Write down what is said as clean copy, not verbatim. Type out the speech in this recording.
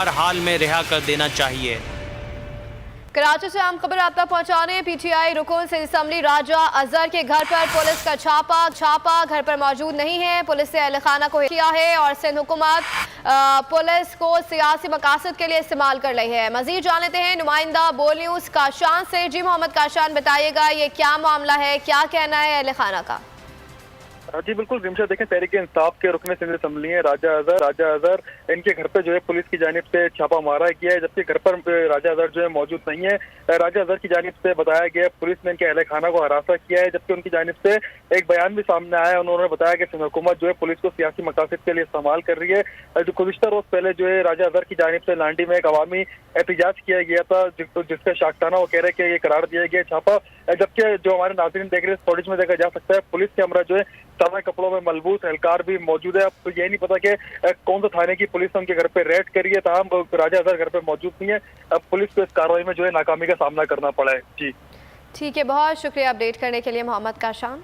हर हाल में रिहा कर देना चाहिए। कराची से अहम खबर आप तक पहुंचाने पीटीआई रुकन सिंध असम्बली राजा अजहर के घर पर पुलिस का छापा घर पर मौजूद नहीं है। पुलिस ने अहल खाना को किया है और सिंध हुकूमत पुलिस को सियासी मकासद के लिए इस्तेमाल कर रही है। मजीद जान लेते हैं नुमाइंदा बोल न्यूज काशान से। जी मोहम्मद काशान, बताइएगा ये क्या मामला है, क्या कहना है अहल खाना का? जी बिल्कुल रिमशा, देखें तहरीक इंसाफ के रुकन सिंध असम्बली है राजा अजहर, इनके घर पे जो है पुलिस की जानिब से छापा मारा गया है, जबकि घर पर राजा अजहर जो है मौजूद नहीं है। राजा अजहर की जानिब से बताया गया पुलिस ने इनके अहले खाना को हरासा किया है, जबकि उनकी जानिब से एक बयान भी सामने आया है। उन्होंने बताया कि सिंध हुकूमत जो है पुलिस को सियासी मकासद के लिए इस्तेमाल कर रही है। जो गुज़िश्ता रोज पहले जो है राजा अजहर की जानिब से लांडी में एक अवामी एहतजाज किया गया था, जिसका शाखताना वो कह रहे कि ये करार दिया गया छापा, जबकि जो हमारे नाज़रीन देख रहे हैं फुटेज में देखा जा सकता है पुलिस के हमरा जो है सादा कपड़ों में मलबूस एहलकार भी मौजूद है। अब तो ये नहीं पता कि कौन सा थाने की पुलिस उनके घर पे रेड करी है, तमाम राजा अजहर घर पे मौजूद नहीं है। अब पुलिस को इस कार्रवाई में जो है नाकामी का सामना करना पड़ा है। जी ठीक है, बहुत शुक्रिया अपडेट करने के लिए मोहम्मद काशान।